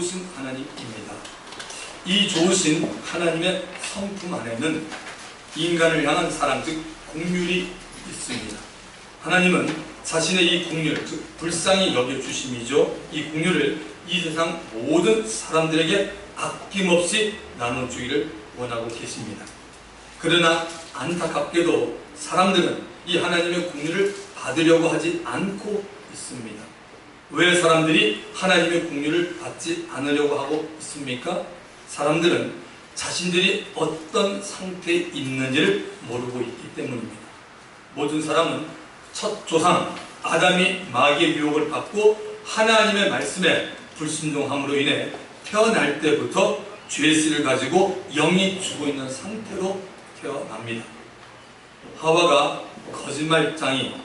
좋으신 하나님입니다. 이 좋으신 하나님의 성품 안에는 인간을 향한 사랑, 즉 긍휼이 있습니다. 하나님은 자신의 이 긍휼, 즉 불쌍히 여겨주심이죠. 이 긍휼을 이 세상 모든 사람들에게 아낌없이 나눠주기를 원하고 계십니다. 그러나 안타깝게도 사람들은 이 하나님의 긍휼을 받으려고 하지 않고 있습니다. 왜 사람들이 하나님의 긍휼을 받지 않으려고 하고 있습니까? 사람들은 자신들이 어떤 상태에 있는지를 모르고 있기 때문입니다. 모든 사람은 첫 조상 아담이 마귀의 유혹을 받고 하나님의 말씀에 불순종함으로 인해 태어날 때부터 죄씨를 가지고 영이 죽어 있는 상태로 태어납니다. 하와가 거짓말장이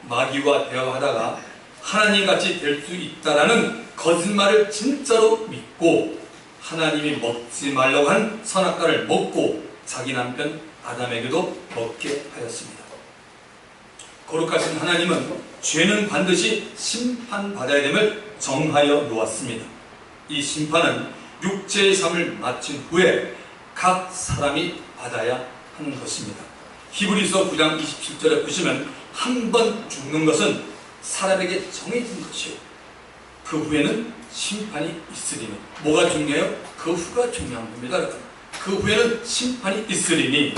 마귀와 대화하다가 하나님같이 될 수 있다라는 거짓말을 진짜로 믿고 하나님이 먹지 말라고 한 선악과를 먹고 자기 남편 아담에게도 먹게 하였습니다. 거룩하신 하나님은 죄는 반드시 심판받아야 됨을 정하여 놓았습니다. 이 심판은 육체의 삶을 마친 후에 각 사람이 받아야 하는 것입니다. 히브리서 9장 27절에 보시면 한 번 죽는 것은 사람에게 정해진 것이요 그 후에는 심판이 있으리니. 뭐가 중요해요? 그 후가 중요한 겁니다. 그 후에는 심판이 있으리니.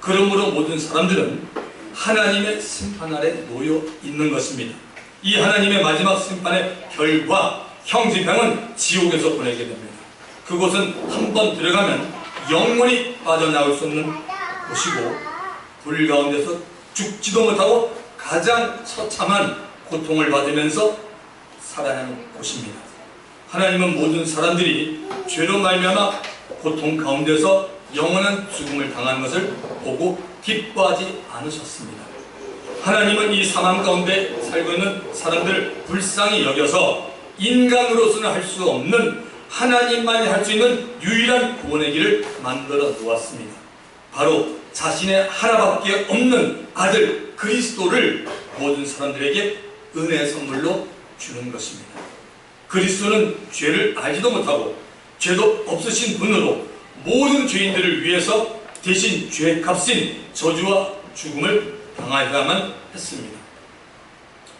그러므로 모든 사람들은 하나님의 심판 아래 놓여 있는 것입니다. 이 하나님의 마지막 심판의 결과 형집행은 지옥에서 보내게 됩니다. 그곳은 한 번 들어가면 영원히 빠져나올 수 없는 곳이고 불 가운데서 죽지도 못하고 가장 처참한 고통을 받으면서 살아가는 곳입니다. 하나님은 모든 사람들이 죄로 말미암아 고통 가운데서 영원한 죽음을 당하는 것을 보고 기뻐하지 않으셨습니다. 하나님은 이 사망 가운데 살고 있는 사람들을 불쌍히 여겨서 인간으로서는 할 수 없는 하나님만이 할 수 있는 유일한 구원의 길을 만들어 놓았습니다. 바로 자신의 하나밖에 없는 아들 그리스도를 모든 사람들에게 은혜의 선물로 주는 것입니다. 그리스도는 죄를 알지도 못하고 죄도 없으신 분으로 모든 죄인들을 위해서 대신 죄값인 저주와 죽음을 당하여야만 했습니다.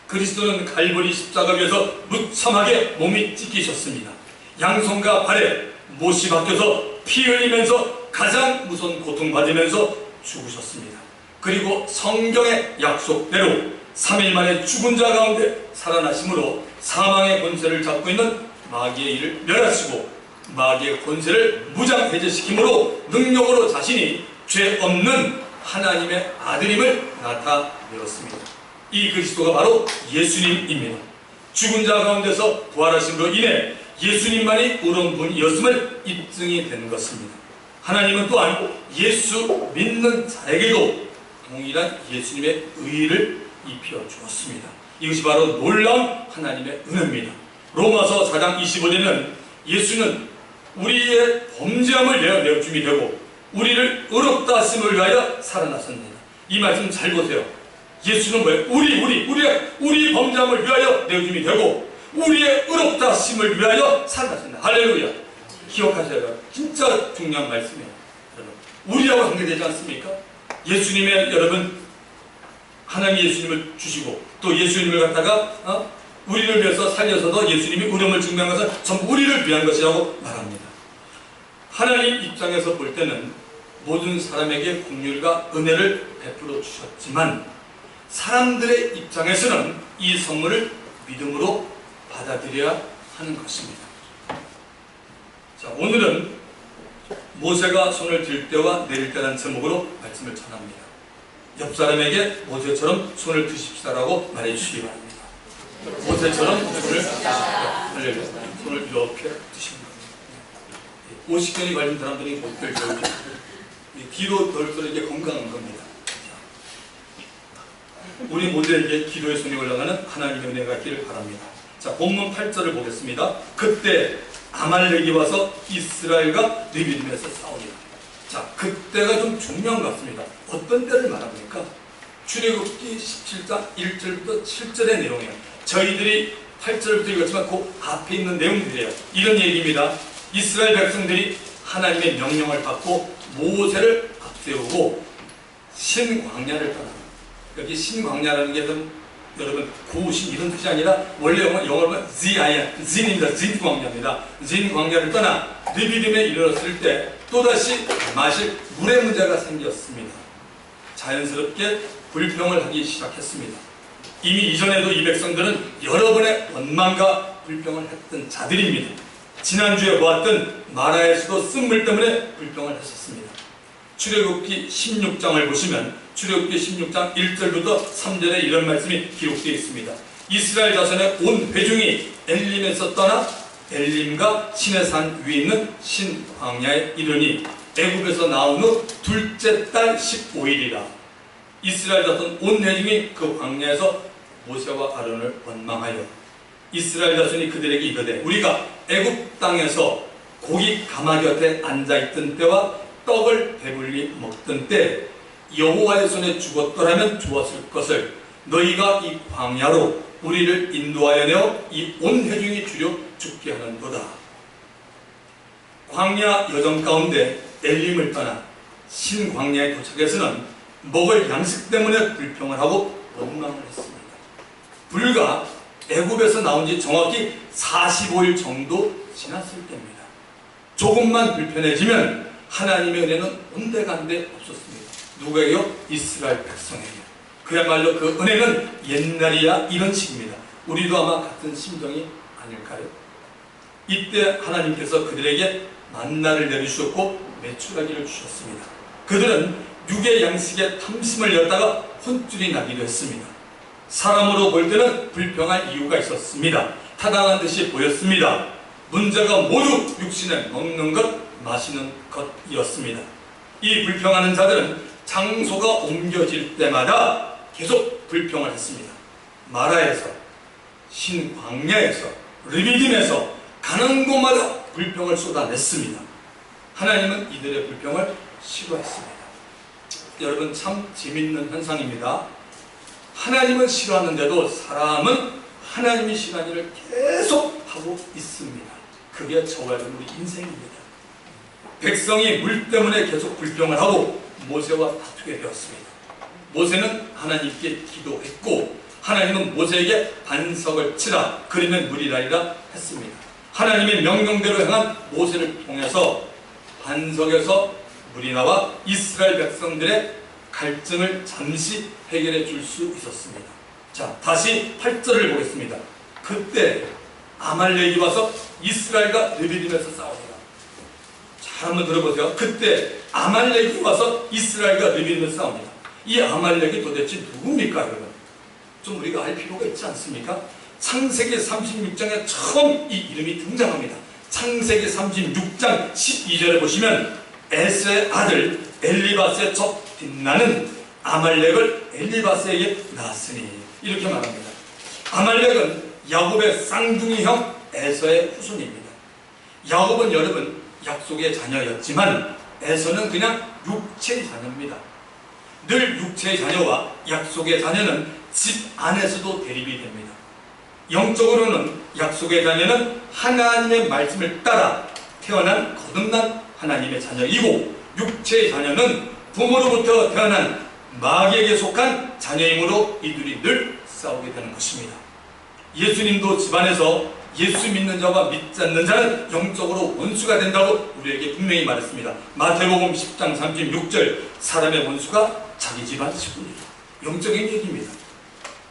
그리스도는 갈보리 십자가 위에서 무참하게 몸이 찢기셨습니다. 양손과 발에 못이 박혀서 피 흘리면서 가장 무서운 고통받으면서 죽으셨습니다. 그리고 성경의 약속대로 3일 만에 죽은 자 가운데 살아나심으로 사망의 권세를 잡고 있는 마귀의 일을 멸하시고 마귀의 권세를 무장해제시킴으로 능력으로 자신이 죄 없는 하나님의 아들임을 나타내었습니다. 이 그리스도가 바로 예수님입니다. 죽은 자 가운데서 부활하심으로 인해 예수님만이 의로운 분이었음을 입증이 된 것입니다. 하나님은 또한 예수 믿는 자에게도 동일한 예수님의 의의를 입혀주었습니다. 이것이 바로 놀라운 하나님의 은혜입니다. 로마서 4장 25절에는 예수는 우리의 범죄함을 내어줌이 되고 우리를 의롭다 하심을 위하여 살아나셨느니라. 이 말씀 잘 보세요. 예수는 뭐예요? 우리 범죄함을 위하여 내어줌이 되고 우리의 의롭다 하심을 위하여 살아나셨느니라. 할렐루야. 기억하셔야 진짜 중요한 말씀이에요. 우리하고 관계되지 않습니까? 예수님의 여러분 하나님 예수님을 주시고 또 예수님을 갖다가 우리를 위해서 살려서도 예수님이 의로움을 증명한 것은 전부 우리를 위한 것이라고 말합니다. 하나님 입장에서 볼 때는 모든 사람에게 긍휼과 은혜를 베풀어 주셨지만 사람들의 입장에서는 이 선물을 믿음으로 받아들여야 하는 것입니다. 자, 오늘은 모세가 손을 들 때와 내릴 때라는 제목으로 말씀을 전합니다. 옆 사람에게 모세처럼 손을 드십시다라고 말해 주시기 바랍니다. 모세처럼 손을 이렇게 드십니다. 50견이 걸린 사람들이 못 들죠. 뒤로 덜 이게 건강한 겁니다. 우리 모두에게 기도의 손이 올라가는 하나님의 은혜가 있기를 바랍니다. 자, 본문 8절을 보겠습니다. 그때 아말렉이 와서 이스라엘과 르비딤에서 싸우니라. 자, 그때가 좀 중요한 것 같습니다. 어떤 때를 말합니까? 출애굽기 17장 1절부터 7절의 내용이에요. 저희들이 8절부터 읽었지만 그 앞에 있는 내용들이에요. 이런 얘기입니다. 이스라엘 백성들이 하나님의 명령을 받고 모세를 앞세우고 신광야를 떠나. 여기 신광야라는 게 여러분 고우신 이런 뜻이 아니라 원래 영어로 보면 진입니다. 진광야입니다. 진광야를 떠나 르비딤에 이르렀을 때 또다시 마실 물의 문제가 생겼습니다. 자연스럽게 불평을 하기 시작했습니다. 이미 이전에도 이 백성들은 여러 번의 원망과 불평을 했던 자들입니다. 지난주에 보았던 마라에서도 쓴물 때문에 불평을 했었습니다. 출애굽기 16장을 보시면 출애굽기 16장 1절부터 3절에 이런 말씀이 기록되어 있습니다. 이스라엘 자손의 온 회중이 엘림에서 떠나 엘림과 시내산 위에 있는 신광야에 이르니 애굽에서 나온 후 둘째 달 15일이라. 이스라엘 자손 온 회중이 그 광야에서 모세와 아론을 원망하여 이스라엘 자손이 그들에게 이르되 우리가 애굽 땅에서 고기 가마 곁에 앉아있던 때와 떡을 배불리 먹던 때 여호와의 손에 죽었더라면 좋았을 것을 너희가 이 광야로 우리를 인도하여 내어 이 온 회중이 주려 죽게 하는도다. 광야 여정 가운데 엘림을 떠나 신광야에 도착해서는 먹을 양식 때문에 불평을 하고 원망을 했습니다. 불과 애굽에서 나온 지 정확히 45일 정도 지났을 때입니다. 조금만 불편해지면 하나님의 은혜는 온데간데 없었습니다. 누구에게요? 이스라엘 백성에게. 그야말로 그 은혜는 옛날이야 이런 식입니다. 우리도 아마 같은 심정이 아닐까요? 이때 하나님께서 그들에게 만나를 내리주셨고 메추라기를 주셨습니다. 그들은 육의 양식에 탐심을 였다가 혼쭐이 나기도 했습니다. 사람으로 볼 때는 불평할 이유가 있었습니다. 타당한 듯이 보였습니다. 문제가 모두 육신에 먹는 것, 마시는 것이었습니다. 이 불평하는 자들은 장소가 옮겨질 때마다 계속 불평을 했습니다. 마라에서, 신광야에서, 르비딤에서 가는 곳마다 불평을 쏟아냈습니다. 하나님은 이들의 불평을 싫어했습니다. 여러분 참 재밌는 현상입니다. 하나님은 싫어하는데도 사람은 하나님이 싫어하는 일을 계속 하고 있습니다. 그게 저와 여러분의 인생입니다. 백성이 물 때문에 계속 불평을 하고 모세와 다투게 되었습니다. 모세는 하나님께 기도했고 하나님은 모세에게 반석을 치라 그러면 물이 나리라 했습니다. 하나님의 명령대로 행한 모세를 통해서 반석에서 물이 나와 이스라엘 백성들의 갈증을 잠시 해결해 줄 수 있었습니다. 자, 다시 8절을 보겠습니다. 그때 아말렉이 와서 이스라엘과 르비딤에서 싸웁니다. 잘 한번 들어보세요. 그때 아말렉이 와서 이스라엘과 르비딤에서 싸웁니다. 이 아말렉이 도대체 누굽니까, 여러분? 좀 우리가 알 필요가 있지 않습니까? 창세기 36장에 처음 이 이름이 등장합니다. 창세기 36장 12절에 보시면 에스의 아들 엘리바스의 첫 빛나는 아말렉을 엘리바스에게 낳았으니 이렇게 말합니다. 아말렉은 야곱의 쌍둥이 형 에서의 후손입니다. 야곱은 여러분 약속의 자녀였지만 에서는 그냥 육체의 자녀입니다. 늘 육체의 자녀와 약속의 자녀는 집 안에서도 대립이 됩니다. 영적으로는 약속의 자녀는 하나님의 말씀을 따라 태어난 거듭난 하나님의 자녀이고 육체의 자녀는 부모로부터 태어난 마귀에게 속한 자녀이므로 이들이 늘 싸우게 되는 것입니다. 예수님도 집안에서 예수 믿는 자와 믿지 않는 자는 영적으로 원수가 된다고 우리에게 분명히 말했습니다. 마태복음 10장 36절 사람의 원수가 자기 집안 식구입니다. 영적인 얘기입니다.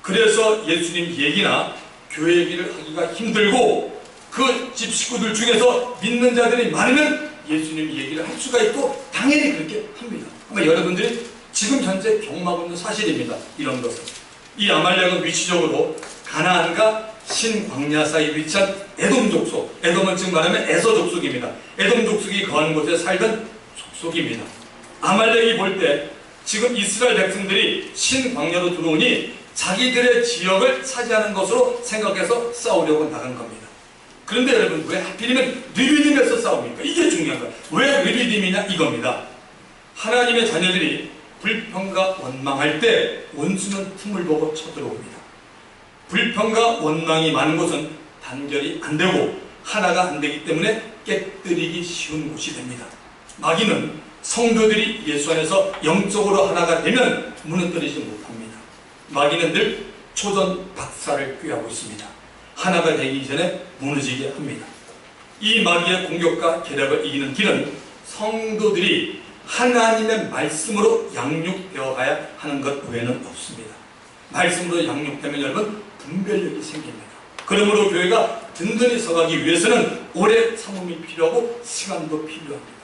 그래서 예수님 얘기나 교회 얘기를 하기가 힘들고 그 집 식구들 중에서 믿는 자들이 많으면 예수님 얘기를 할 수가 있고 당연히 그렇게 합니다. 아마 여러분들이 지금 현재 경험하고 있는 사실입니다. 이런 것은. 이 아말렉은 위치적으로 가나안과 신광야 사이에 위치한 에돔 족속, 에돔은 지금 말하면 에서 족속입니다. 에돔 족속이 거하는 곳에 살던 족속입니다. 아말렉이 볼 때 지금 이스라엘 백성들이 신광야로 들어오니 자기들의 지역을 차지하는 것으로 생각해서 싸우려고 나간 겁니다. 그런데 여러분 왜 하필이면 르비딤에서 싸웁니까? 이게 중요한 거예요. 왜 르비딤이냐 이겁니다. 하나님의 자녀들이 불평과 원망할 때 원수는 틈을 보고 쳐들어옵니다. 불평과 원망이 많은 곳은 단결이 안 되고 하나가 안 되기 때문에 깨뜨리기 쉬운 곳이 됩니다. 마귀는 성도들이 예수 안에서 영적으로 하나가 되면 무너뜨리지 못합니다. 마귀는 늘 초전 박살을 꾀하고 있습니다. 하나가 되기 전에 무너지게 합니다. 이 마귀의 공격과 계략을 이기는 길은 성도들이 하나님의 말씀으로 양육되어 가야 하는 것 외에는 없습니다. 말씀으로 양육되면 여러분 분별력이 생깁니다. 그러므로 교회가 든든히 서가기 위해서는 오래 참음이 필요하고 시간도 필요합니다.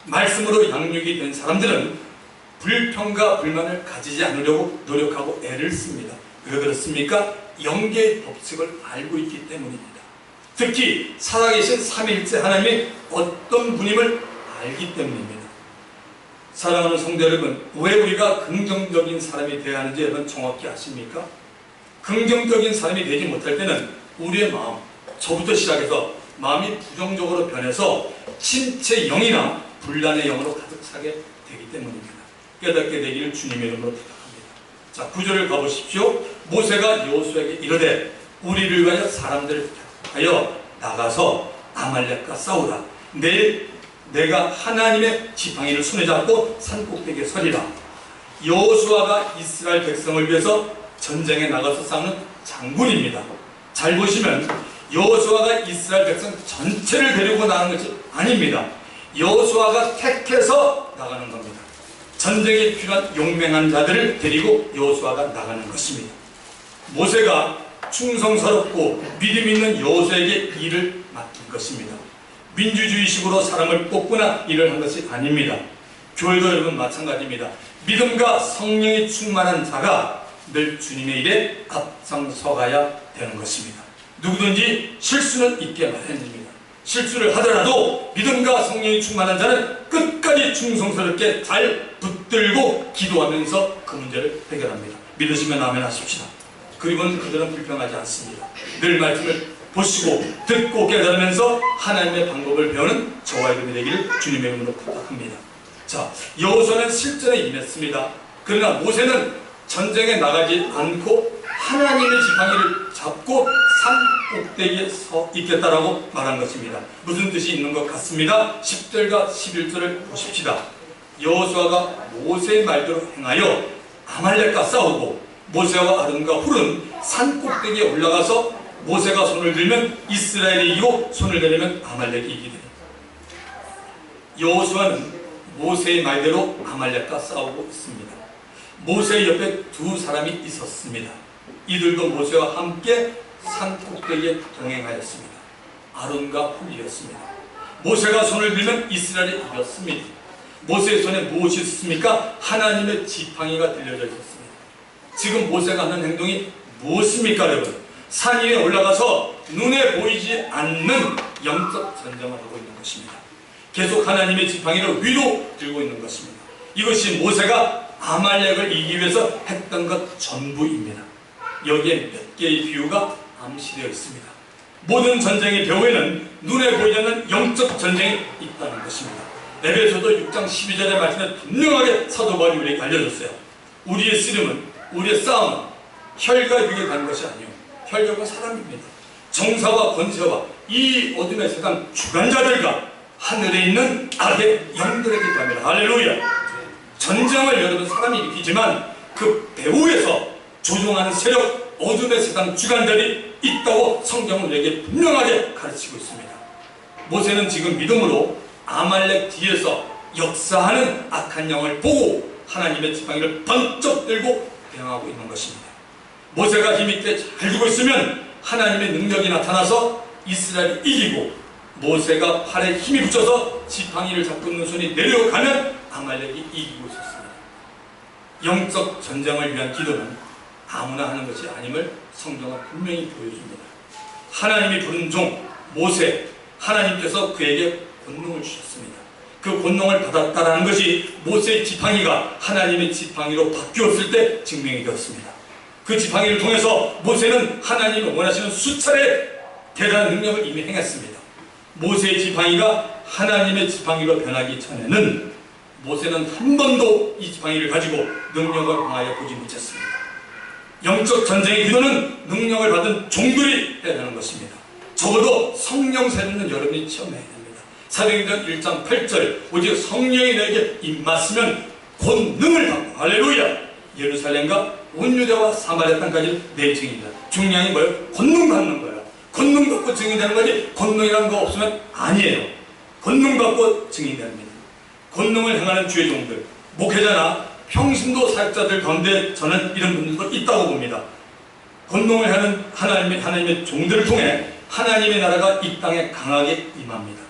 말씀으로 양육이 된 사람들은 불평과 불만을 가지지 않으려고 노력하고 애를 씁니다. 왜 그렇습니까? 영계의 법칙을 알고 있기 때문입니다. 특히 살아계신 삼위일체 하나님이 어떤 분임을 알기 때문입니다. 사랑하는 성도 여러분, 왜 우리가 긍정적인 사람이 되어야 하는지 여러분 정확히 아십니까? 긍정적인 사람이 되지 못할 때는 우리의 마음, 저부터 시작해서 마음이 부정적으로 변해서 신체 영이나 분란의 영으로 가득 차게 되기 때문입니다. 깨닫게 되기를 주님의 이름으로 부탁합니다. 자, 9절을 가보십시오. 모세가 여호수아에게 이르되 우리를 위하여 사람들을 하여 나가서 아말렉과 싸우라. 내가 하나님의 지팡이를 손에 잡고 산꼭대기에 서리라. 여호수아가 이스라엘 백성을 위해서 전쟁에 나가서 싸우는 장군입니다. 잘 보시면 여호수아가 이스라엘 백성 전체를 데리고 나가는 것이 아닙니다. 여호수아가 택해서 나가는 겁니다. 전쟁에 필요한 용맹한 자들을 데리고 여호수아가 나가는 것입니다. 모세가 충성스럽고 믿음 있는 여호수아에게 일을 맡긴 것입니다. 민주주의식으로 사람을 뽑거나 일을 한 것이 아닙니다. 교회도 여러분 마찬가지입니다. 믿음과 성령이 충만한 자가 늘 주님의 일에 앞장서가야 되는 것입니다. 누구든지 실수는 있게 마련입니다. 실수를 하더라도 믿음과 성령이 충만한 자는 끝까지 충성스럽게 잘 붙들고 기도하면서 그 문제를 해결합니다. 믿으시면 아멘 하십시다. 그리고는 그들은 불평하지 않습니다. 늘 말씀을 보시고 듣고 깨달으면서 하나님의 방법을 배우는 저와 여러분이 되기를 주님의 이름으로 부탁합니다. 자, 여호수아는 실전에 임했습니다. 그러나 모세는 전쟁에 나가지 않고 하나님의 지팡이를 잡고 산 꼭대기에 서 있겠다라고 말한 것입니다. 무슨 뜻이 있는 것 같습니다. 10절과 11절을 보십시다. 여호수아가 모세의 말대로 행하여 아말렉과 싸우고 모세와 아론과 훌은 산 꼭대기에 올라가서 모세가 손을 들면 이스라엘이 이기고 손을 내리면 아말렉이 이기되. 여호수아는 모세의 말대로 아말렉과 싸우고 있습니다. 모세의 옆에 두 사람이 있었습니다. 이들도 모세와 함께 산 꼭대기에 동행하였습니다. 아론과 훌이었습니다. 모세가 손을 들면 이스라엘이 이겼습니다. 모세의 손에 무엇이 있었습니까? 하나님의 지팡이가 들려져 있었습니다. 지금 모세가 하는 행동이 무엇입니까, 여러분? 산 위에 올라가서 눈에 보이지 않는 영적 전쟁을 하고 있는 것입니다. 계속 하나님의 지팡이를 위로 들고 있는 것입니다. 이것이 모세가 아말렉을 이기기 위해서 했던 것 전부입니다. 여기에 몇 개의 비유가 암시되어 있습니다. 모든 전쟁의 배후에는 눈에 보이지 않는 영적 전쟁이 있다는 것입니다. 에베소서 6장 12절의 말씀에 분명하게 사도 바울이 우리에게 알려줬어요. 우리의 씨름은, 우리의 싸움은 혈과 육에 가는 것이 아니요 혈육은 사람입니다. 정사와 권세와 이 어둠의 세상 주관자들과 하늘에 있는 악의 영들에게 합니다. 할렐루야. 전쟁을 여러분 사람이 일으키지만 그 배후에서 조종하는 세력, 어둠의 세상 주관자들이 있다고 성경은 우리에게 분명하게 가르치고 있습니다. 모세는 지금 믿음으로 아말렉 뒤에서 역사하는 악한 영을 보고 하나님의 지팡이를 번쩍 들고 대항하고 있는 것입니다. 모세가 힘있게 잘 두고 있으면 하나님의 능력이 나타나서 이스라엘이 이기고, 모세가 팔에 힘이 붙여서 지팡이를 잡고 있는 손이 내려가면 아말렉이 이기고 있었습니다. 영적 전쟁을 위한 기도는 아무나 하는 것이 아님을 성경은 분명히 보여줍니다. 하나님이 부른 종 모세, 하나님께서 그에게 권능을 주셨습니다. 그 권능을 받았다라는 것이 모세의 지팡이가 하나님의 지팡이로 바뀌었을 때 증명이 되었습니다. 그 지팡이를 통해서 모세는 하나님이 원하시는 수차례 대단한 능력을 이미 행했습니다. 모세의 지팡이가 하나님의 지팡이로 변하기 전에는 모세는 한 번도 이 지팡이를 가지고 능력을 행하여 보지 못했습니다. 영적 전쟁의 기도는 능력을 받은 종들이 해야 하는 것입니다. 적어도 성령 세례는 여러분이 체험해야 됩니다. 사도행전 1장 8절 오직 성령이 너에게 임하시면 곧 능을 받고 할렐루야 예루살렘과 온 유대와 사마리아 땅까지 내 증인이다. 중요한 게 뭐예요? 권능 받는 거예요. 권능 받고 증인되는 거지 권능이라는 거 없으면 아니에요. 권능 받고 증인됩니다. 권능을 행하는 주의 종들 목회자나 평신도 사역자들 가운데 저는 이런 분들도 있다고 봅니다. 권능을 하는 하나님의 종들을 통해 하나님의 나라가 이 땅에 강하게 임합니다.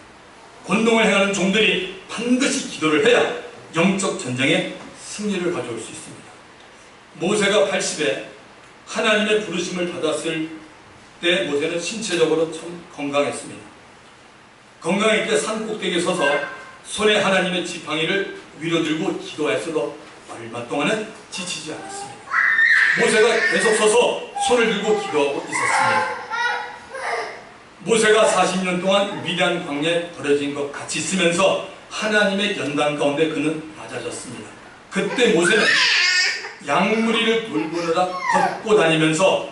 권능을 행하는 종들이 반드시 기도를 해야 영적 전쟁에 승리를 가져올 수 있습니다. 모세가 80에 하나님의 부르심을 받았을 때 모세는 신체적으로 참 건강했습니다. 건강할 때 산 꼭대기에 서서 손에 하나님의 지팡이를 위로 들고 기도했어도 얼마 동안은 지치지 않았습니다. 모세가 계속 서서 손을 들고 기도하고 있었습니다. 모세가 40년 동안 위대한 광야에 버려진 것 같이 있으면서 하나님의 연단 가운데 그는 낮아졌습니다. 그때 모세는 양무리를 돌보느라 걷고 다니면서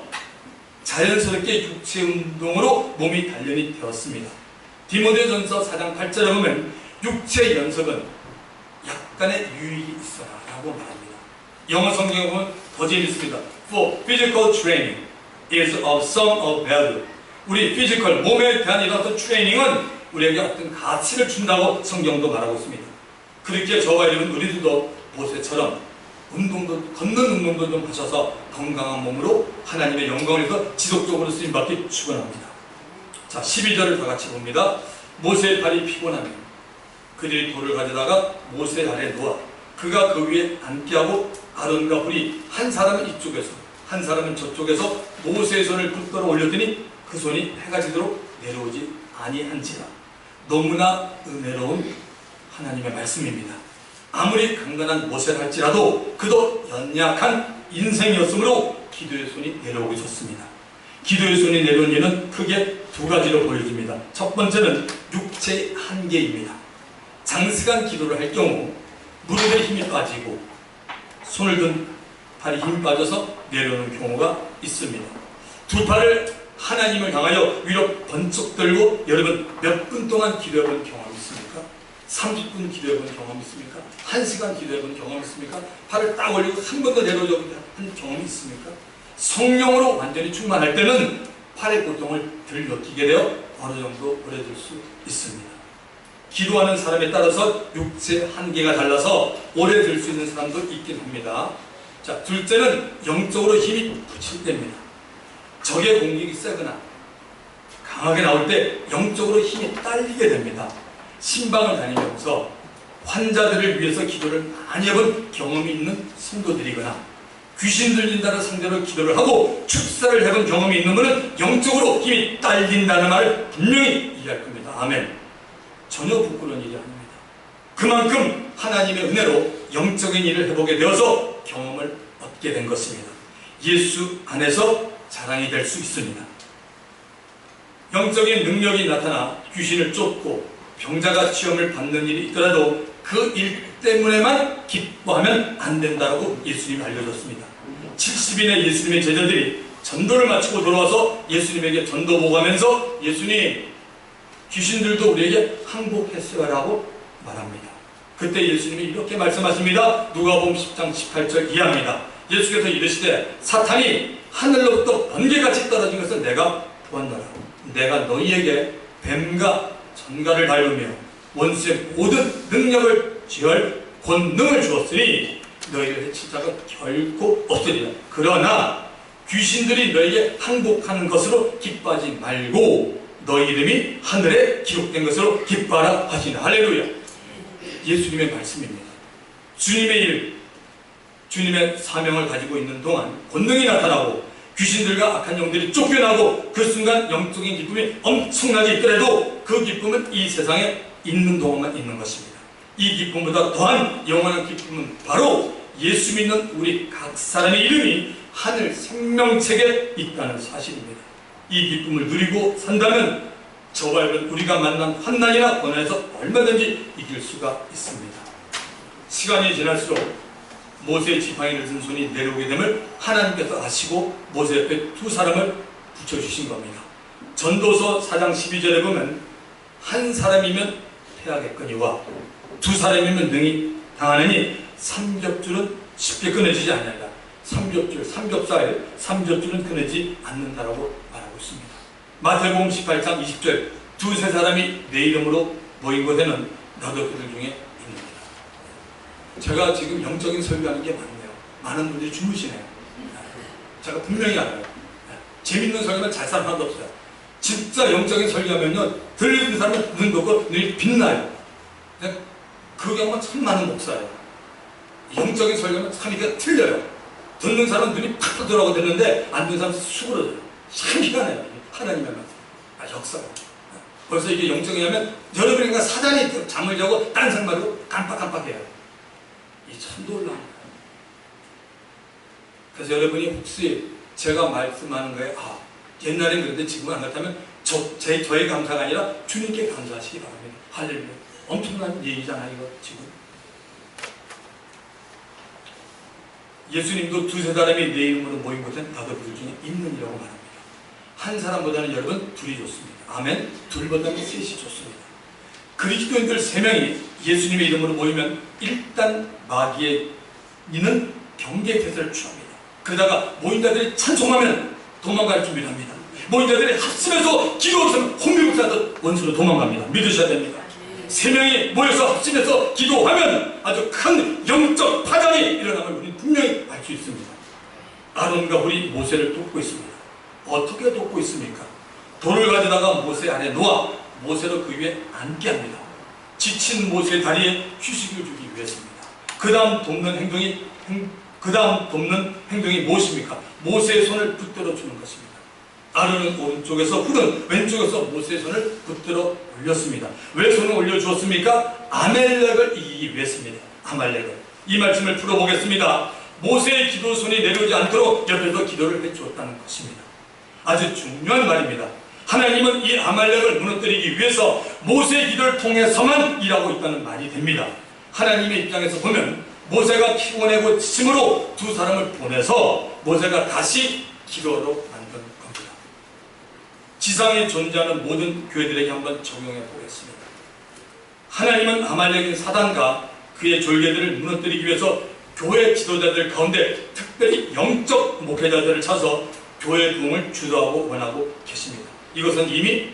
자연스럽게 육체 운동으로 몸이 단련이 되었습니다. 디모데전서 4장 8절에 보면 육체 연습은 약간의 유익이 있어라 라고 말합니다. 영어 성경에 보면 더 재밌습니다. For physical training is of some of value. 우리 피지컬, 몸에 대한 이런 어떤 트레이닝은 우리에게 어떤 가치를 준다고 성경도 말하고 있습니다. 그렇게 저와 여러분 우리들도 모세처럼 걷는 운동도 좀 하셔서 건강한 몸으로 하나님의 영광을 위해서 지속적으로 쓰임받기 축원합니다. 자, 12절을 다 같이 봅니다. 모세의 발이 피곤하며 그들이 돌을 가져다가 모세 아래 놓아 그가 그 위에 앉게 하고 아론과 훌이 한 사람은 이쪽에서 한 사람은 저쪽에서 모세의 손을 붙들어 올렸더니 그 손이 해가 지도록 내려오지 아니한지라. 너무나 은혜로운 하나님의 말씀입니다. 아무리 강건한 모세를 할지라도 그도 연약한 인생이었으므로 기도의 손이 내려오고 있었습니다. 기도의 손이 내려온 이유는 크게 두 가지로 보여집니다. 첫 번째는 육체의 한계입니다. 장시간 기도를 할 경우 무릎에 힘이 빠지고 손을 든 팔이 힘이 빠져서 내려오는 경우가 있습니다. 두 팔을 하나님을 향하여 위로 번쩍 들고 여러분 몇 분 동안 기도해본 경험 있습니까? 30분 기도해본 경험 있습니까? 1시간 기도해본 경험 있습니까? 팔을 딱 올리고 한 번 더 내려오려고 한 경험이 있습니까? 성령으로 완전히 충만할 때는 팔의 고통을 덜 느끼게 되어 어느 정도 오래될 수 있습니다. 기도하는 사람에 따라서 육체 한계가 달라서 오래 들 수 있는 사람도 있긴 합니다. 자, 둘째는 영적으로 힘이 붙일 때입니다. 적의 공격이 세거나 강하게 나올 때 영적으로 힘이 딸리게 됩니다. 신방을 다니면서 환자들을 위해서 기도를 많이 해본 경험이 있는 성도들이거나 귀신 들린다는 상대로 기도를 하고 축사를 해본 경험이 있는 분은 영적으로 힘이 딸린다는 말을 분명히 이해할 겁니다. 아멘. 전혀 부끄러운 일이 아닙니다. 그만큼 하나님의 은혜로 영적인 일을 해보게 되어서 경험을 얻게 된 것입니다. 예수 안에서 자랑이 될 수 있습니다. 영적인 능력이 나타나 귀신을 쫓고 병자가 시험을 받는 일이 있더라도 그 일 때문에만 기뻐하면 안 된다고 예수님이 알려줬습니다. 70인의 예수님의 제자들이 전도를 마치고 돌아와서 예수님에게 전도 보고하면서 예수님 귀신들도 우리에게 항복했어요 라고 말합니다. 그때 예수님이 이렇게 말씀하십니다. 누가복음 10장 18절 이하입니다. 예수께서 이르시되 사탄이 하늘로부터 번개같이 떨어진 것을 내가 보았노라. 내가 너희에게 뱀과 전갈을 밟으며 원수의 모든 능력을 취할 권능을 주었으니 너희를 해칠 자가 결코 없으리라. 그러나 귀신들이 너희에게 항복하는 것으로 기뻐하지 말고 너희 이름이 하늘에 기록된 것으로 기뻐하라 하시나. 할렐루야. 예수님의 말씀입니다. 주님의 일, 주님의 사명을 가지고 있는 동안 권능이 나타나고 귀신들과 악한 영들이 쫓겨나고 그 순간 영적인 기쁨이 엄청나게 있더라도 그 기쁨은 이 세상에 있는 동안만 있는 것입니다. 이 기쁨보다 더한 영원한 기쁨은 바로 예수 믿는 우리 각 사람의 이름이 하늘 생명책에 있다는 사실입니다. 이 기쁨을 누리고 산다면 저와 여러분 우리가 만난 환난이나 고난에서 얼마든지 이길 수가 있습니다. 시간이 지날수록 모세의 지팡이를 든 손이 내려오게 됨을 하나님께서 아시고 모세 옆에 두 사람을 붙여주신 겁니다. 전도서 4장 12절에 보면 한 사람이면 패하겠거니와 두 사람이면 능히 당하느니 삼겹줄은 쉽게 끊어지지 않는다. 삼겹살, 삼겹줄은 끊어지지 않는다라고 말하고 있습니다. 마태복음 18장 20절 두세 사람이 내 이름으로 모인 곳에는 나도 그들 중에 있느니라. 제가 지금 영적인 설교하는 게 많네요. 많은 분들이 주무시네요. 제가 분명히 알아요. 재밌는 설교는 잘 사는 사람도 없어요. 진짜 영적인 설교하면요, 들리는 사람은 눈 녹고 눈이 빛나요. 그 경우가 참 많은 목사예요. 영적인 설교는 참 이게 틀려요. 듣는 사람은 눈이 팍 들어가고 듣는데 안 듣는 사람은 수그러져요. 참 희한해요. 하나님의 말씀. 역사가. 벌써 이게 영적이냐면 여러분이 사단이 잠을 자고 딴 생각으로 깜빡깜빡해요. 이 참 놀라운 거예요. 그래서 여러분이 혹시 제가 말씀하는 거에 옛날엔 그런데 지금은 안 그렇다면 저의 감사가 아니라 주님께 감사하시기 바랍니다. 할렐루야. 엄청난 얘기잖아요, 이거 지금. 예수님도 두세 사람이 내 이름으로 모인 곳엔 나도 그들 중에 있느니라고 말합니다. 한 사람보다는 여러분 둘이 좋습니다. 아멘. 둘보다는 셋이 좋습니다. 그리스도인들 3명이 예수님의 이름으로 모이면 일단 마귀의 이는 경계 태세를 취합니다. 그러다가 모인 자들이 찬송하면 도망갈 준비를 합니다. 모인 자들이 합심해서 기도하면 홍미국사도 원수로 도망갑니다. 믿으셔야 됩니다. 3명이 모여서 합심해서 기도하면 아주 큰 영적 파장이 일어남을 우리는 분명히 알 수 있습니다. 아론과 홀이 모세를 돕고 있습니다. 어떻게 돕고 있습니까? 돌을 가져다가 모세 아래 놓아 모세를 그 위에 앉게 합니다. 지친 모세의 다리에 휴식을 주기 위해서입니다. 그 다음 돕는 행동이 무엇입니까? 모세의 손을 붙들어 주는 것입니다. 아론은 오른쪽에서 홀은 왼쪽에서 모세의 손을 붙들어 올렸습니다. 왜 손을 올려주었습니까? 아말렉을 이기기 위해서입니다. 아말렉을. 이 말씀을 풀어보겠습니다. 모세의 기도 손이 내려오지 않도록 옆에서 기도를 해주었다는 것입니다. 아주 중요한 말입니다. 하나님은 이 아말렉을 무너뜨리기 위해서 모세의 기도를 통해서만 일하고 있다는 말이 됩니다. 하나님의 입장에서 보면 모세가 피곤하고 지침으로 두 사람을 보내서 모세가 다시 기도로 만든 겁니다. 지상에 존재하는 모든 교회들에게 한번 적용해 보겠습니다. 하나님은 아말렉인 사단과 그의 졸개들을 무너뜨리기 위해서 교회 지도자들 가운데 특별히 영적 목회자들을 찾아서 교회 부흥을 주도하고 원하고 계십니다. 이것은 이미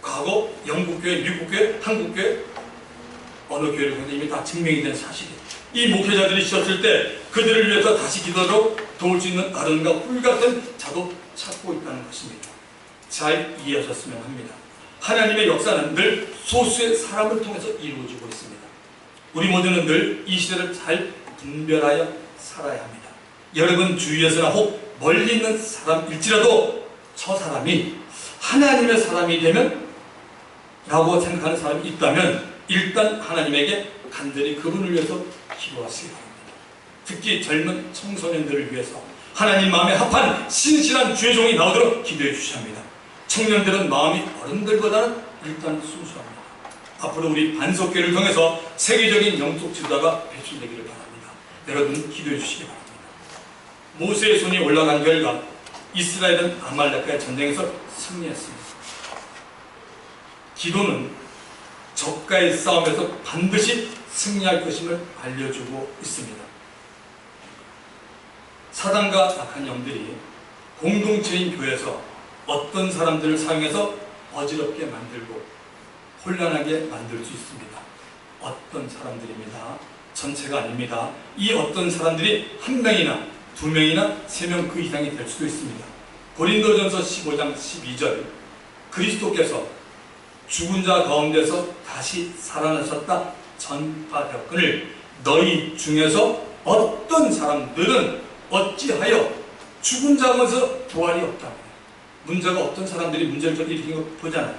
과거 영국교회, 미국교회, 한국교회 어느 교회를 보는데 이미 다 증명이 된 사실이에요. 이 목회자들이 있었을 때 그들을 위해서 다시 기도로 도울 수 있는 아론과 홀 같은 자도 찾고 있다는 것입니다. 잘 이해하셨으면 합니다. 하나님의 역사는 늘 소수의 사람을 통해서 이루어지고 있습니다. 우리 모두는 늘 이 시대를 잘 분별하여 살아야 합니다. 여러분 주위에서나 혹 멀리 있는 사람일지라도 저 사람이 하나님의 사람이 되면 라고 생각하는 사람이 있다면 일단 하나님에게 간절히 그분을 위해서 기도하시기 바랍니다. 특히 젊은 청소년들을 위해서 하나님 마음에 합한 신실한 주의 종이 나오도록 기도해 주셔야 합니다. 청년들은 마음이 어른들보다는 일단 순수합니다. 앞으로 우리 반석교회를 통해서 세계적인 영적 지도자가 배출되기를 바랍니다. 여러분 기도해 주시기 바랍니다. 모세의 손이 올라간 결과 이스라엘은 아말렉과의 전쟁에서 승리했습니다. 기도는 적과의 싸움에서 반드시 승리할 것임을 알려주고 있습니다. 사단과 악한 영들이 공동체인 교회에서 어떤 사람들을 사용해서 어지럽게 만들고 혼란하게 만들 수 있습니다. 어떤 사람들입니다. 전체가 아닙니다. 이 어떤 사람들이 한 명이나 두 명이나 세 명 그 이상이 될 수도 있습니다. 고린도전서 15장 12절 그리스도께서 죽은 자 가운데서 다시 살아나셨다 전파되었거늘 너희 중에서 어떤 사람들은 어찌하여 죽은 자 가운데서 부활이 없다. 문제가 어떤 사람들이 문제를 좀 일으킨 거 보잖아요.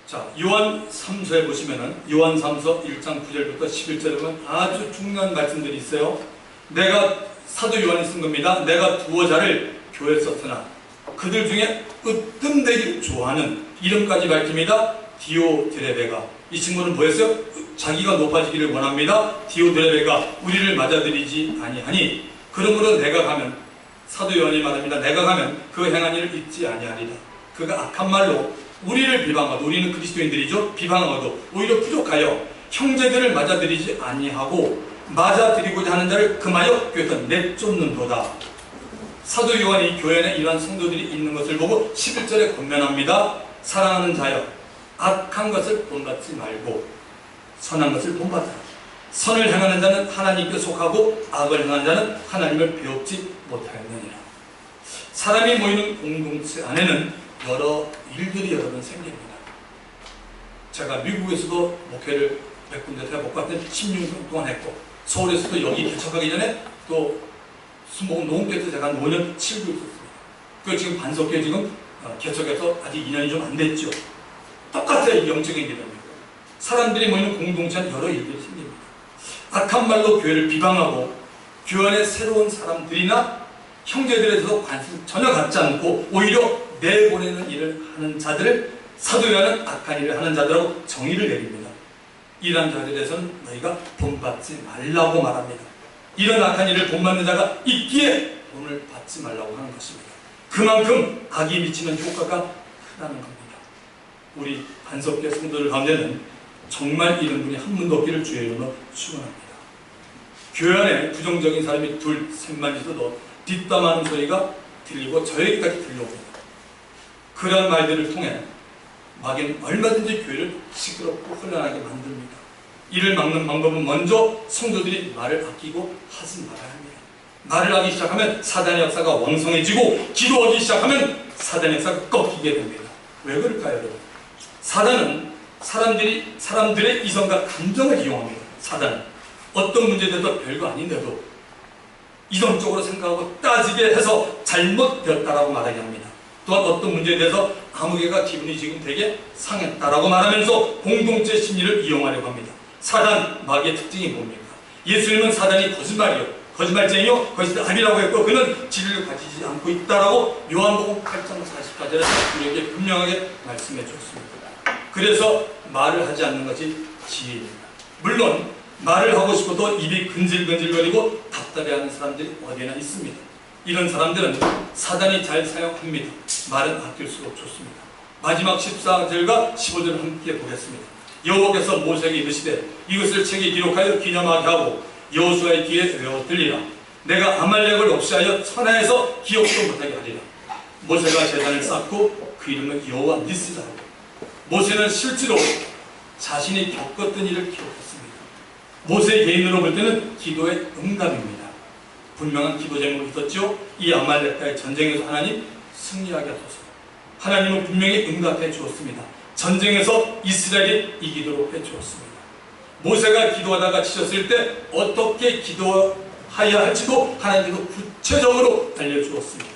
자, 요한 3서에 보시면은 요한 3서 1장 9절부터 11절에 보면 아주 중요한 말씀들이 있어요. 내가 사도 요한이 쓴 겁니다. 내가 두어 자를 교회에 썼으나 그들 중에 으뜸되기를 좋아하는 이름까지 밝힙니다. 디오드레베가, 이 친구는 뭐였어요? 자기가 높아지기를 원합니다. 디오드레베가 우리를 맞아들이지 아니하니 그러므로 내가 가면, 사도 요한이 말합니다. 내가 가면 그 행한 일을 잊지 아니하리라. 그가 악한 말로 우리를 비방하도, 우리는 그리스도인들이죠, 비방하도 오히려 부족하여 형제들을 맞아들이지 아니하고 맞아들이고자 하는 자를 금하여 교회에서 내쫓는도다. 사도 요한이 교회 안에 이러한 성도들이 있는 것을 보고 11절에 권면합니다. 사랑하는 자여, 악한 것을 본받지 말고 선한 것을 본받아라. 선을 행하는 자는 하나님께 속하고 악을 행하는 자는 하나님을 배웁지 못하였느니라. 사람이 모이는 공동체 안에는 여러 일들이 여러 번 생깁니다. 제가 미국에서도 목회를 몇 군데 해보고 16년 동안 했고, 서울에서도 여기 개척하기 전에 또 수목원 농교에서 제가 한 5년 치우고 있었습니다. 그 지금 반석교회 지금 개척해서 아직 2년이 좀 안 됐죠. 똑같아요. 영적인 기도입니다. 사람들이 모이는 공동체는 여러 일들이 생깁니다. 악한 말로 교회를 비방하고 교회 안에 새로운 사람들이나 형제들에 대해서 관심 전혀 갖지 않고 오히려 내보내는 일을 하는 자들을 사도 요한은 악한 일을 하는 자들하고 정의를 내립니다. 이러한 자들에 대해서는 너희가 본받지 말라고 말합니다. 이런 악한 일을 본받는 자가 있기에 본을 받지 말라고 하는 것입니다. 그만큼 악이 미치는 효과가 크다는 겁니다. 우리 반석교 성도들 가운데는 정말 이런 분이 한 분도 없기를 주의 이름으로 축원합니다. 교회 안에 부정적인 사람이 둘, 셋만 있어도 뒷담하는 소리가 들리고 저에게까지 들려옵니다. 그런 말들을 통해 마귀는 얼마든지 교회를 시끄럽고 혼란하게 만듭니다. 이를 막는 방법은 먼저 성도들이 말을 아끼고 하지 말아야 합니다. 말을 하기 시작하면 사단의 역사가 왕성해지고 기도하기 시작하면 사단의 역사가 꺾이게 됩니다. 왜 그럴까요, 여러분? 사단은 사람들의 이성과 감정을 이용합니다. 사단은 어떤 문제에 대해서 별거 아닌데도 이성적으로 생각하고 따지게 해서 잘못되었다라고 말하게 합니다. 또한 어떤 문제에 대해서 아무개가 기분이 지금 되게 상했다라고 말하면서 공동체 심리를 이용하려고 합니다. 사단, 마귀의 특징이 뭡니까? 예수님은 사단이 거짓말쟁이요 거짓 아니라고 했고 그는 진리를 가지지 않고 있다라고 요한복음 8장 44절에서 우리에게 분명하게 말씀해 주었습니다. 그래서 말을 하지 않는 것이 지혜입니다. 물론 말을 하고 싶어도 입이 근질근질거리고 답답해하는 사람들이 어디나 있습니다. 이런 사람들은 사단이 잘 사용합니다. 말은 아낄수록 좋습니다. 마지막 14절과 15절을 함께 보겠습니다. 여호와께서 모세에게 이르시되 이것을 책에 기록하여 기념하게 하고 여호수아의 귀에 외워 들리라. 내가 아말렉을 없이하여 천하에서 기억도 못하게 하리라. 모세가 제단을 쌓고 그 이름을 여호와 니스라 하고, 모세는 실제로 자신이 겪었던 일을 기록했습니다. 모세의 개인으로 볼 때는 기도의 응답입니다. 분명한 기도 제목이 있었죠. 이 아말렉과의 전쟁에서 하나님 승리하게 하소서. 하나님은 분명히 응답해 주었습니다. 전쟁에서 이스라엘이 이기도록 해 주었습니다. 모세가 기도하다가 지쳤을 때 어떻게 기도해야 할지도 하나님께서 구체적으로 알려주었습니다.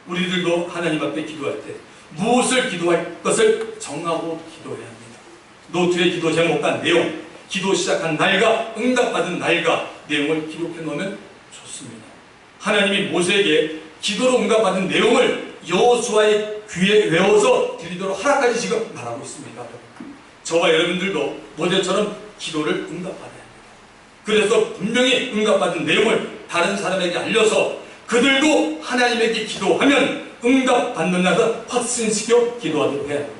우리들도 하나님 앞에 기도할 때 무엇을 기도할 것을 정하고 기도해야 합니다. 노트에 기도 제목과 내용, 기도 시작한 날과 응답받은 날과 내용을 기록해 놓으면 좋습니다. 하나님이 모세에게 기도로 응답받은 내용을 여호수아의 귀에 외워서 드리도록 하나까지 지금 말하고 있습니다. 저와 여러분들도 모세처럼 기도를 응답받아야 합니다. 그래서 분명히 응답받은 내용을 다른 사람에게 알려서 그들도 하나님에게 기도하면 응답받는 날을 확신시켜 기도하도록 해야 합니다.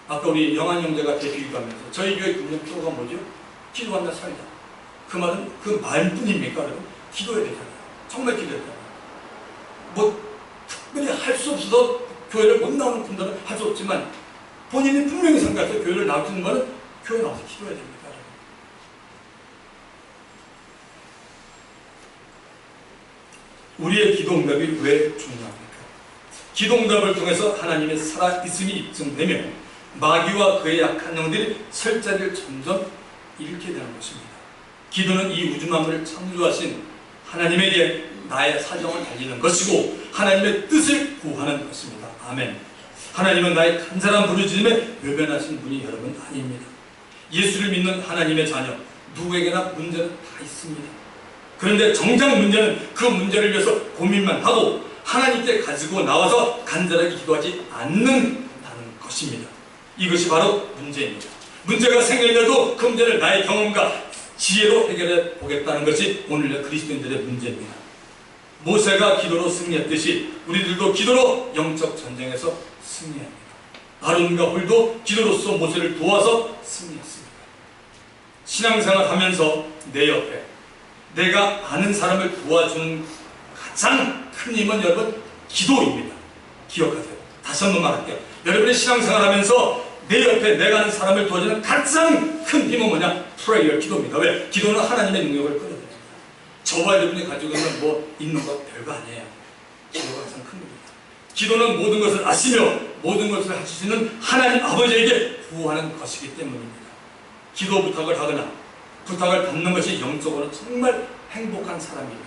아까 우리 영환 형제가 대비유하면서 저희 교회 금년표가 뭐죠? 기도한다 살자. 그 말은 그 말뿐입니까? 여러분? 기도해야 되잖아요. 정말 기도해야 되잖아요. 뭐 특별히 할 수 없어서 교회를 못 나오는 분들은 할 수 없지만 본인이 분명히 생각해서 교회를 나올 수 있는 거는 교회 나와서 기도해야 됩니다. 우리의 기도 응답이 왜 중요합니까? 기도 응답을 통해서 하나님의 살아있음이 입증되며 마귀와 그의 약한 영들이 설 자리를 점점 잃게 되는 것입니다. 기도는 이 우주 만물을 창조하신 하나님에게 나의 사정을 달리는 것이고 하나님의 뜻을 구하는 것입니다. 아멘. 하나님은 나의 간절한 부르짖음에 외면하신 분이 여러분 아닙니다. 예수를 믿는 하나님의 자녀 누구에게나 문제는 다 있습니다. 그런데 정작 문제는 그 문제를 위해서 고민만 하고 하나님께 가지고 나와서 간절하게 기도하지 않는다는 것입니다. 이것이 바로 문제입니다. 문제가 생겨도 그 문제를 나의 경험과 지혜로 해결해 보겠다는 것이 오늘날 그리스도인들의 문제입니다. 모세가 기도로 승리했듯이 우리들도 기도로 영적 전쟁에서 승리합니다. 아론과 홀도 기도로서 모세를 도와서 승리했습니다. 신앙생활 하면서 내 옆에 내가 아는 사람을 도와주는 가장 큰 힘은 여러분 기도입니다. 기억하세요. 다시 한번 말할게요. 여러분의 신앙생활 하면서 내 옆에 내가 아는 사람을 도와주는 가장 큰 힘은 뭐냐? 프레이어, 기도입니다. 왜? 기도는 하나님의 능력을 끌어들입니다. 저와 여러분이 가지고 있는 뭐 있는 것 별거 아니에요. 기도가 가장 큰 겁니다. 기도는 모든 것을 아시며 모든 것을 하실 수 있는 하나님 아버지에게 구하는 것이기 때문입니다. 기도 부탁을 하거나 부탁을 받는 것이 영적으로 정말 행복한 사람입니다.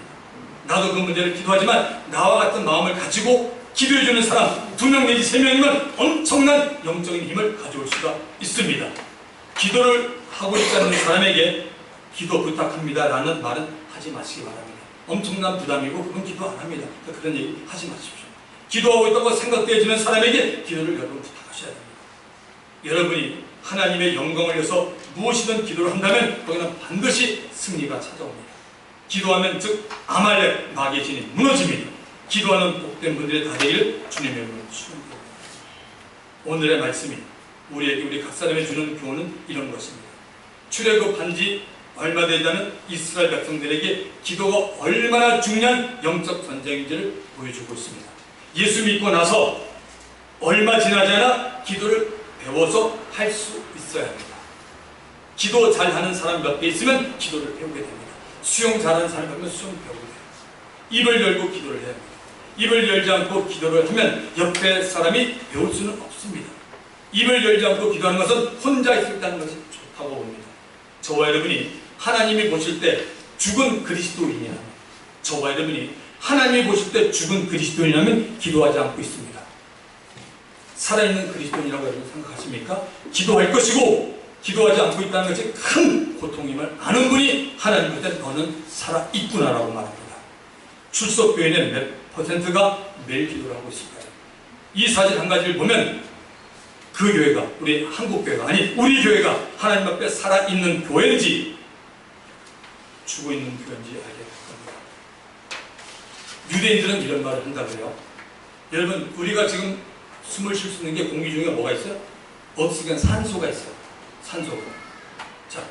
나도 그 문제를 기도하지만 나와 같은 마음을 가지고 기도해주는 사람 2명 내지 3명이면 엄청난 영적인 힘을 가져올 수가 있습니다. 기도를 하고 있지 않는 사람에게 기도 부탁합니다 라는 말은 하지 마시기 바랍니다. 엄청난 부담이고 그건 기도 안 합니다. 그런 얘기 하지 마십시오. 기도하고 있다고 생각되어지는 사람에게 기도를 여러분 부탁하셔야 됩니다. 여러분이 하나님의 영광을 위해서 무엇이든 기도를 한다면 거기는 반드시 승리가 찾아옵니다. 기도하면 즉 아말렉 마귀의 진이 무너집니다. 기도하는 복된 분들의 다 되기를 주님의 이름으로 축원합니다. 오늘의 말씀이 우리에게 우리 각 사람이 주는 교훈은 이런 것입니다. 출애굽한 지 얼마 되지 않은 이스라엘 백성들에게 기도가 얼마나 중요한 영적 전쟁인지를 보여주고 있습니다. 예수 믿고 나서 얼마 지나지 않아 기도를 배워서 할 수 있어야 합니다. 기도 잘하는 사람 몇 개 있으면 기도를 배우게 됩니다. 수영 잘하는 사람 몇 명 수영 배우게 돼요. 입을 열고 기도를 해야 합니다. 입을 열지 않고 기도를 하면 옆에 사람이 배울 수는 없습니다. 입을 열지 않고 기도하는 것은 혼자 있을 때 하는 것이 좋다고 봅니다. 저와 여러분이 하나님이 보실 때 죽은 그리스도인이라면, 저와 여러분이 하나님이 보실 때 죽은 그리스도인이라면 기도하지 않고 있습니다. 살아있는 그리스도인이라고 여러분 생각하십니까? 기도할 것이고 기도하지 않고 있다는 것이 큰 고통임을 아는 분이 하나님 볼 때 너는 살아있구나라고 말합니다. 출석교회는 몇 %가 매일 기도를 하고 있을까요? 이 사진 한 가지를 보면 그 교회가, 우리 한국교회가, 아니 우리 교회가 하나님 앞에 살아있는 교회인지 죽어있는 교회인지 알게 될 겁니다. 유대인들은 이런 말을 한다고요. 여러분 우리가 지금 숨을 쉴 수 있는 게 공기 중에 뭐가 있어요? 없으면 산소가 있어요. 산소가. 자,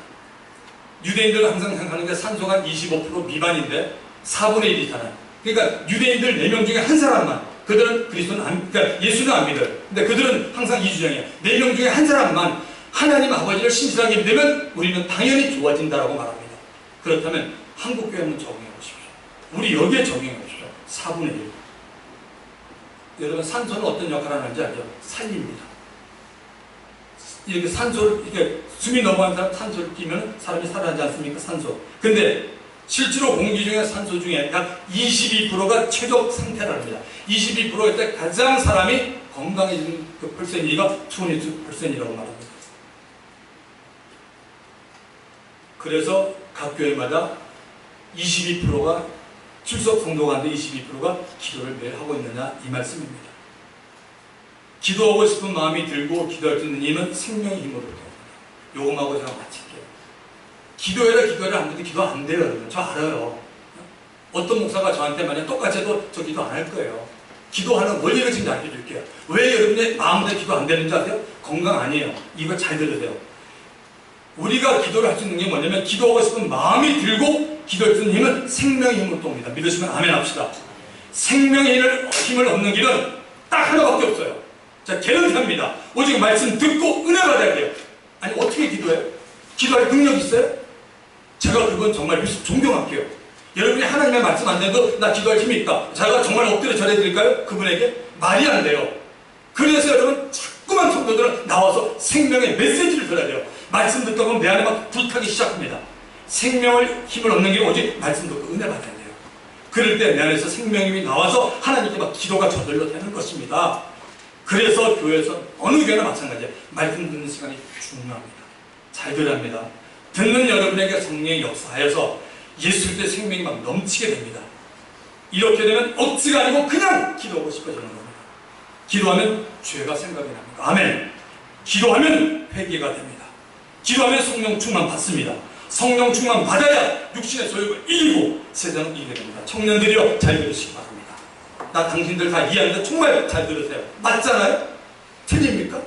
유대인들은 항상 생각하는 게 산소가 한 25% 미만인데 4분의 1이잖아요. 그러니까 유대인들 4명 중에 한 사람만, 그들은 그리스도는 그러니까 예수는 안 믿어요. 근데 그들은 항상 이 주장이에요. 4명 중에 한 사람만 하나님 아버지를 신실하게 믿으면 우리는 당연히 좋아진다라고 말합니다. 그렇다면 한국교회 한번 적용해 보십시오. 우리 여기에 적용해 보십시오. 4분의 1. 여러분 산소는 어떤 역할을 하는지 알죠? 살립니다. 이렇게 산소를 이렇게 숨이 넘어가는 사람 산소를 끼면 사람이 살아나지 않습니까? 산소. 근데 실제로 공기 중에 산소 중에 약 22%가 최적 상태랍니다. 22%일 때 가장 사람이 건강해지는 그 퍼센티지가 20%이라고 말합니다. 그래서 각 교회마다 22%가 출석 성도가 한데 22%가 기도를 매일 하고 있느냐 이 말씀입니다. 기도하고 싶은 마음이 들고 기도할 수 있는 힘은 생명의 힘으로 됩니다. 요금하고 제가 마칠게요. 기도해라 안 해도 기도 안 돼요. 여러분. 저 알아요. 어떤 목사가 저한테 만약 똑같이 해도 저 기도 안 할 거예요. 기도하는 원리를 지금 알려줄게요. 왜 여러분의 마음대로 기도 안 되는지 아세요? 건강 아니에요. 이거 잘 들으세요. 우리가 기도를 할 수 있는 게 뭐냐면 기도하고 싶은 마음이 들고 기도할 수 있는 힘은 생명의 힘으로 돕니다. 믿으시면 아멘 합시다. 생명의 힘을 얻는 길은 딱 하나밖에 없어요. 자, 개런티합니다. 오직 말씀 듣고 은혜 받아야 돼요. 아니 어떻게 기도해요? 기도할 능력 있어요? 제가 그건 정말 존경할게요. 여러분이 하나님의 말씀 안 돼도 나 기도할 힘이 있다. 제가 정말 엎드려 절해드릴까요? 그분에게? 말이 안 돼요. 그래서 여러분 자꾸만 성도들은 나와서 생명의 메시지를 들어야 돼요. 말씀 듣다 보면 내 안에 막 불타기 시작합니다. 생명을 힘을 얻는 게 오직 말씀 듣고 은혜 받아야 돼요. 그럴 때 내 안에서 생명의 힘이 나와서 하나님께 막 기도가 저절로 되는 것입니다. 그래서 교회에서 어느 교회나 마찬가지예요. 말씀 듣는 시간이 중요합니다. 잘 들어야 합니다. 듣는 여러분에게 성령이 역사하여서 예수 그리스도의 생명이 막 넘치게 됩니다. 이렇게 되면 억지가 아니고 그냥 기도하고 싶어지는 겁니다. 기도하면 죄가 생각이 납니다. 아멘. 기도하면 회개가 됩니다. 기도하면 성령 충만 받습니다. 성령 충만 받아야 육신의 소욕을 이기고 세상을 이기게 됩니다. 청년들이여 잘 들으시기 바랍니다. 나 당신들 다 이해하는데 정말 잘 들으세요. 맞잖아요? 틀립니까?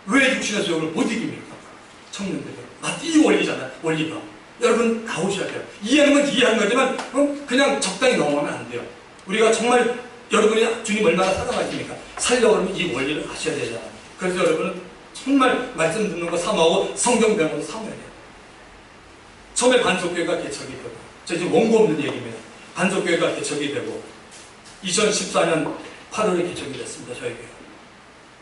왜 육신의 소욕을 못 이깁니까? 청년들이요. 이 원리잖아요. 원리가. 여러분 나오셔야 돼요. 이해하는 건 이해하는 거지만 그냥 적당히 넘어가면 안 돼요. 우리가 정말 여러분이 주님 얼마나 사랑하십니까? 살려고 하면 이 원리를 아셔야 되잖아요. 그래서 여러분은 정말 말씀 듣는 거 사모하고 성경 배우는 거 사모해야 돼요. 처음에 반석교회가 개척이 되고, 저 지금 원고 없는 얘기입니다. 반석교회가 개척이 되고 2014년 8월에 개척이 됐습니다. 저희 교회.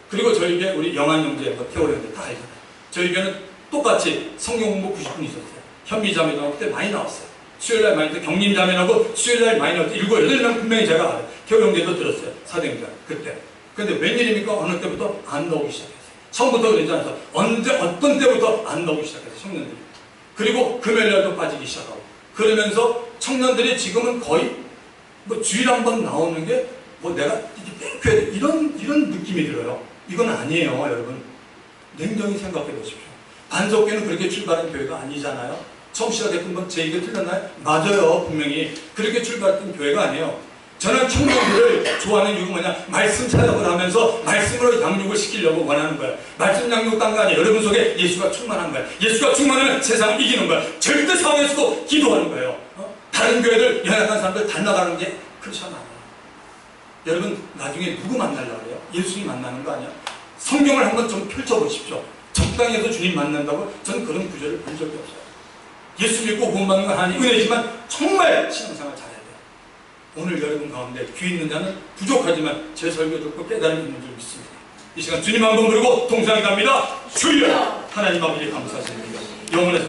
그리고 저희 교회 우리 영안 형제, 태호 형제 다 알잖아요. 저희 교회는 똑같이 성경 공부 90분 있었어요. 현미자매도 그때 많이 나왔어요. 수요일날 많이 나왔어요. 경림자매하고 수요일날 많이 나왔어요. 7, 8명 분명히 제가 알아요. 태호 형제도 들었어요. 사도행전 그때. 근데 웬일입니까? 어느 때부터 안 나오기 시작했어요. 처음부터 그러지 않아서 어떤 때부터 안 나오기 시작했어요. 청년들이. 그리고 금요일날도 빠지기 시작하고 그러면서 청년들이 지금은 거의 뭐 주일 한 번 나오는 게 뭐 내가 이렇게 뺑겨야 돼 이런 느낌이 들어요. 이건 아니에요. 여러분 냉정히 생각해 보십시오. 반석교회는 그렇게 출발한 교회가 아니잖아요. 처음 시작했던 건 제 얘기가 틀렸나요? 맞아요. 분명히 그렇게 출발했던 교회가 아니에요. 저는 청년들을 좋아하는 이유가 뭐냐? 말씀 사역을 하면서 말씀으로 양육을 시키려고 원하는 거예요. 말씀 양육 단간에 여러분 속에 예수가 충만한 거예요. 예수가 충만하면 세상을 이기는 거예요. 절대 상황에서도 기도하는 거예요. 다른 교회들 연약한 사람들 다 나가는 게 그렇지 않아요. 여러분 나중에 누구 만나려고 그래요? 예수님 만나는 거 아니야? 성경을 한번 좀 펼쳐보십시오. 적당히 해서 주님 만난다고 저는 그런 구절을 본 적이 없어요. 예수 믿고 구원받는 건 하나님 은혜지만 정말 신앙생활 잘해야 돼요. 오늘 여러분 가운데 귀 있는 자는 부족하지만 제 설교 듣고 깨달음이 있는 줄 믿습니다. 이 시간 주님 한번 부르고 동상 갑니다. 주여! 하나님 아버지 감사드립니다. 영원의